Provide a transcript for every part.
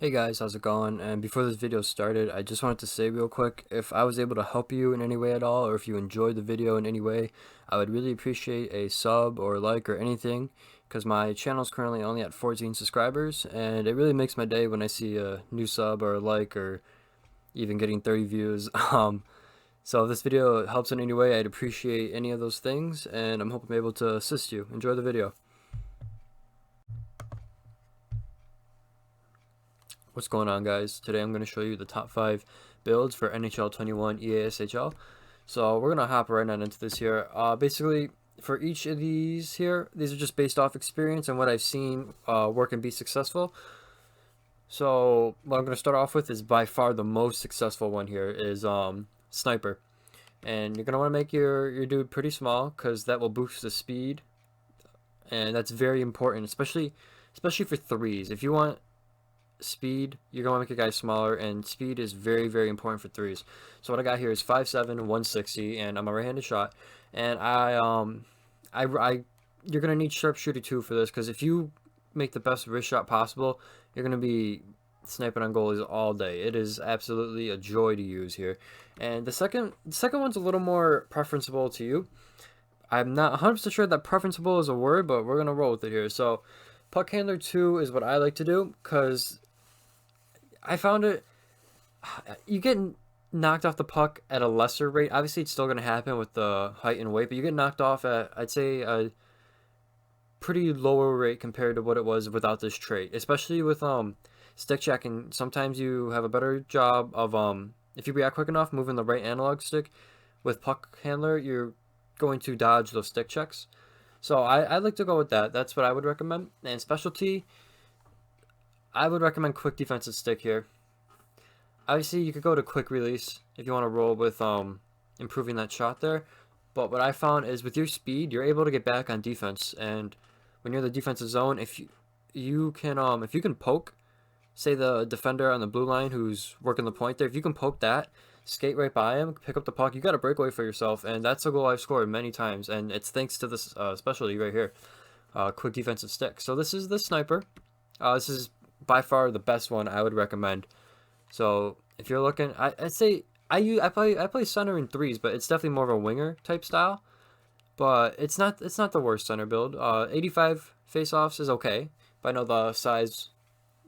Hey guys, how's it going? And before this video started, I just wanted to say real quick, if I was able to help you in any way at all, or if you enjoyed the video in any way, I would really appreciate a sub or like or anything, because my channel is currently only at 14 subscribers, and it really makes my day when I see a new sub or a like or even getting 30 views. So if this video helps in any way, I'd appreciate any of those things, and I'm hoping I'm able to assist you. Enjoy the video. What's going on, guys? Today I'm going to show you the top 5 builds for NHL 21 EASHL. So we're going to hop right on into this here. Basically, for each of these here, these are just based off experience and what I've seen work and be successful. So what I'm going to start off with is by far the most successful one here is Sniper. And you're going to want to make your dude pretty small because that will boost the speed. And that's very important, especially for threes. If you want speed, you're going to make your guy smaller, and speed is very, very important for threes. So what I got here is 5'7", 160, and I'm a right-handed shot. And you're going to need sharpshooter too for this, because if you make the best wrist shot possible, you're going to be sniping on goalies all day. It is absolutely a joy to use here. And the second one's a little more preferenceable to you. I'm not 100% sure that preferenceable is a word, but we're going to roll with it here. So puck handler 2 is what I like to do, because I found you get knocked off the puck at a lesser rate. Obviously, it's still going to happen with the height and weight, but you get knocked off at, I'd say, a pretty lower rate compared to what it was without this trait. Especially with stick checking, sometimes you have a better job of if you react quick enough, moving the right analog stick. With puck handler, you're going to dodge those stick checks. So I like to go with that. That's what I would recommend. And specialty, I would recommend quick defensive stick here. Obviously, you could go to quick release if you want to roll with improving that shot there. But what I found is with your speed, you're able to get back on defense. And when you're in the defensive zone, if you can poke, say the defender on the blue line who's working the point there, if you can poke that, skate right by him, pick up the puck, you got a breakaway for yourself. And that's a goal I've scored many times. And it's thanks to this specialty right here, quick defensive stick. So this is the Sniper. This is by far the best one I would recommend. So if you're looking, I'd say I play center in threes, but it's definitely more of a winger type style. But it's not the worst center build. 85 faceoffs is okay, but I know the size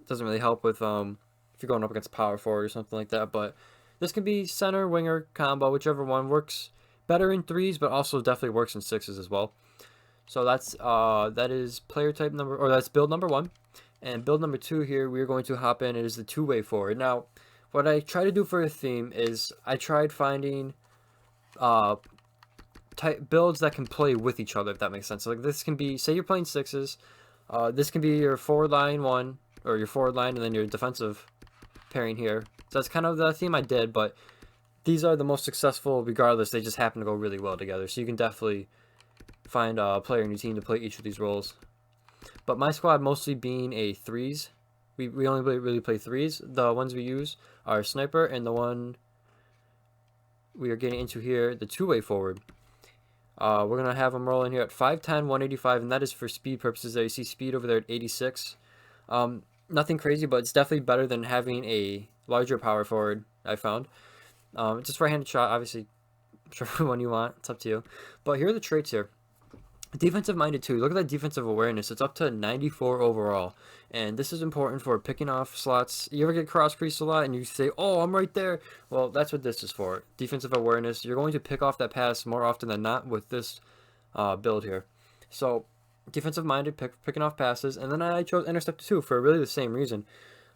doesn't really help with if you're going up against power forward or something like that. But this can be center winger combo, whichever one works better in threes, but also definitely works in sixes as well. So that is player type number, or that's build number 1. And build number 2 here, we're going to hop in. It is the two-way forward. Now, what I try to do for a theme is I tried finding type builds that can play with each other, if that makes sense. So, like, this can be, say you're playing sixes. This can be your forward line 1, or your forward line, and then your defensive pairing here. So that's kind of the theme I did, but these are the most successful regardless. They just happen to go really well together. So you can definitely find a player in your team to play each of these roles. But my squad mostly being a threes. We only really play threes. The ones we use are Sniper, and the one we are getting into here, the two-way forward. We're going to have them rolling here at 5'10", 185, and that is for speed purposes. There you see speed over there at 86. Nothing crazy, but it's definitely better than having a larger power forward, I found. Just right-handed shot, obviously, whichever one you want. It's up to you. But here are the traits here. Defensive minded too. Look at that defensive awareness. It's up to 94 overall. And this is important for picking off slots. You ever get cross creased a lot and you say, oh, I'm right there. Well, that's what this is for. Defensive awareness. You're going to pick off that pass more often than not with this build here. So defensive minded, picking off passes. And then I chose interceptor too for really the same reason.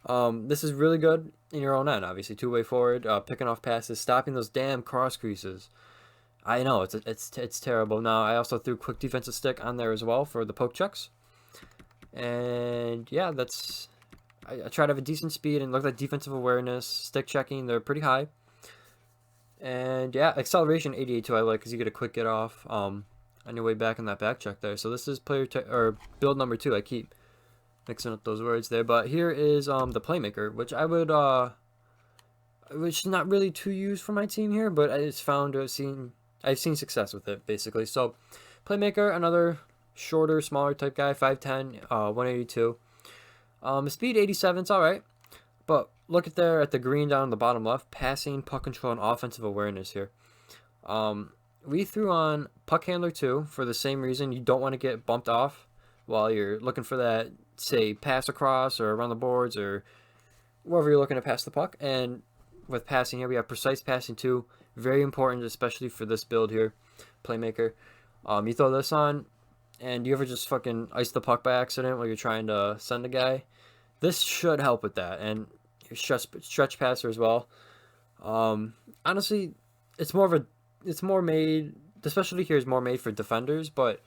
This is really good in your own end, obviously. Two-way forward, picking off passes, stopping those damn cross creases. I know it's terrible. Now I also threw quick defensive stick on there as well for the poke checks. And yeah, I try to have a decent speed and look at defensive awareness, stick checking. They're pretty high. And yeah, acceleration 88 too I like because you get a quick get off on your way back in that back check there. So this is or build number 2. I keep mixing up those words there, but here is the Playmaker, which I would which is not really too used for my team here, but I've seen success with it, basically. So, Playmaker, another shorter, smaller type guy, 5'10", 182. Speed 87, it's alright. But look at the green down in the bottom left, passing, puck control, and offensive awareness here. We threw on puck handler 2 for the same reason. You don't want to get bumped off while you're looking for that, say, pass across or around the boards or wherever you're looking to pass the puck. And with passing here, we have precise passing 2. Very important, especially for this build here, Playmaker. You throw this on, and you ever just fucking ice the puck by accident while you're trying to send a guy? This should help with that. And your stretch passer as well. Honestly, it's more made, the specialty here is more made for defenders, but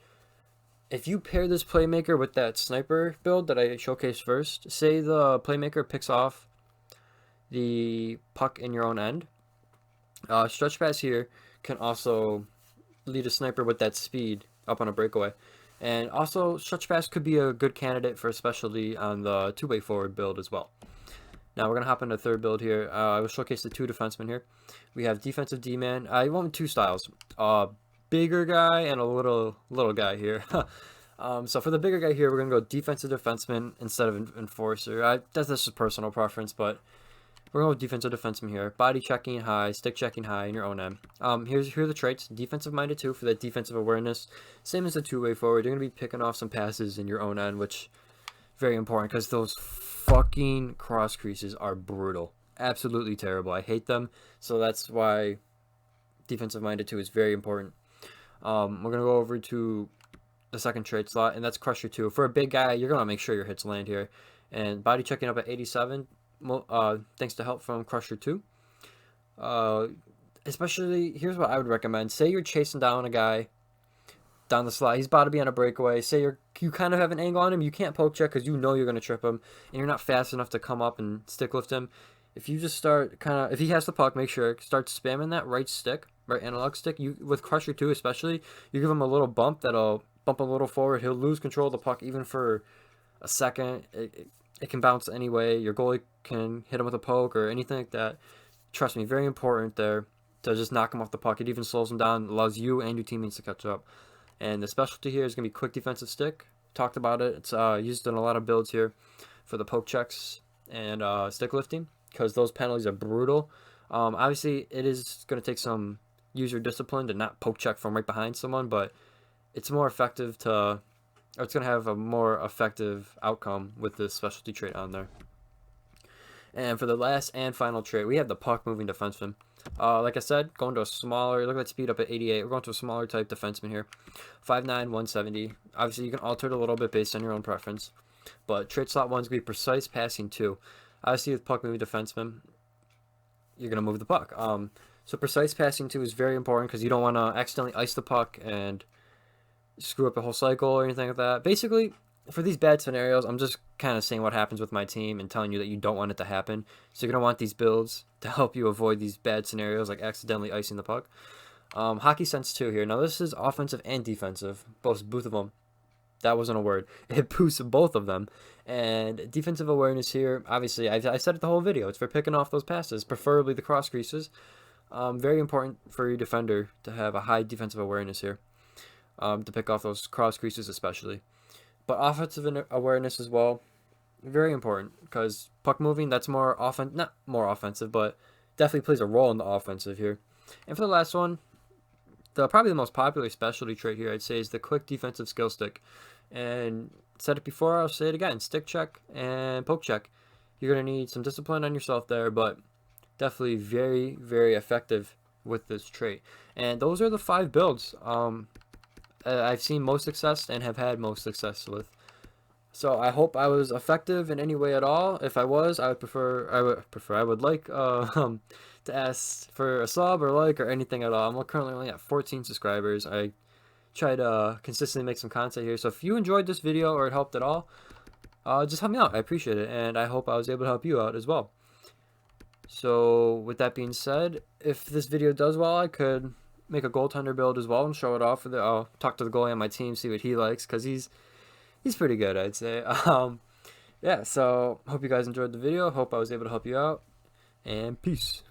if you pair this Playmaker with that sniper build that I showcased first, say the Playmaker picks off the puck in your own end, stretch pass here can also lead a sniper with that speed up on a breakaway. And also, stretch pass could be a good candidate for a specialty on the two-way forward build as well. Now we're going to hop into third build here. I will showcase the 2 defensemen here. We have defensive D-man. I went with 2 styles. Bigger guy and a little guy here. So for the bigger guy here, we're going to go defensive defenseman instead of enforcer. That's just a personal preference, but we're going with defensive defenseman here. Body checking high, stick checking high in your own end. Here are the traits. Defensive minded 2 for that defensive awareness. Same as the two-way forward. You're going to be picking off some passes in your own end, which very important because those fucking cross creases are brutal. Absolutely terrible. I hate them. So that's why defensive minded 2 is very important. We're going to go over to the second trait slot, and that's Crusher 2. For a big guy, you're going to make sure your hits land here. And body checking up at 87, thanks to help from Crusher 2. Especially, here's what I would recommend. Say you're chasing down a guy down the slot. He's about to be on a breakaway. Say you kind of have an angle on him. You can't poke check because you know you're going to trip him, and you're not fast enough to come up and stick lift him. If you just start if he has the puck, make sure start spamming that right analog stick. With Crusher 2 especially, you give him a little bump that'll bump a little forward. He'll lose control of the puck even for a second. It can bounce anyway. Your goalie can hit him with a poke or anything like that. Trust me, very important there to just knock him off the puck. It even slows him down, allows you and your teammates to catch up. And the specialty here is going to be quick defensive stick. Talked about it. It's used in a lot of builds here for the poke checks and stick lifting because those penalties are brutal. Obviously, it is going to take some user discipline to not poke check from right behind someone, but it's more effective it's going to have a more effective outcome with this specialty trait on there. And for the last and final trait, we have the puck moving defenseman. Like I said, going to a smaller, look at that speed up at 88. We're going to a smaller type defenseman here. 5'9", 170. Obviously, you can alter it a little bit based on your own preference. But trait slot 1 is going to be precise passing 2. Obviously, with puck moving defenseman, you're going to move the puck. So precise passing 2 is very important because you don't want to accidentally ice the puck and screw up a whole cycle or anything like that. Basically, for these bad scenarios, I'm just kind of saying what happens with my team and telling you that you don't want it to happen. So you're going to want these builds to help you avoid these bad scenarios like accidentally icing the puck. Hockey sense 2 here. Now this is offensive and defensive, both of them. That wasn't a word. It boosts both of them. And defensive awareness here, obviously, I said it the whole video. It's for picking off those passes, preferably the cross creases. Very important for your defender to have a high defensive awareness here. To pick off those cross creases especially. But offensive awareness as well, very important because puck moving, that's not more offensive, but definitely plays a role in the offensive here. And for the last one, probably the most popular specialty trait here, I'd say, is the quick defensive skill stick. And said it before, I'll say it again, stick check and poke check. You're going to need some discipline on yourself there, but definitely very, very effective with this trait. And those are the 5 builds I've seen most success and have had most success with. So I hope I was effective in any way at all. If I was, I would like to ask for a sub or like or anything at all. I'm currently only at 14 subscribers. I try to consistently make some content here. So if you enjoyed this video or it helped at all, just help me out. I appreciate it, and I hope I was able to help you out as well. So with that being said, if this video does well, I could make a goaltender build as well and show it off. I'll talk to the goalie on my team, see what he likes, because he's pretty good, I'd say. Yeah, so hope you guys enjoyed the video. Hope I was able to help you out, and peace.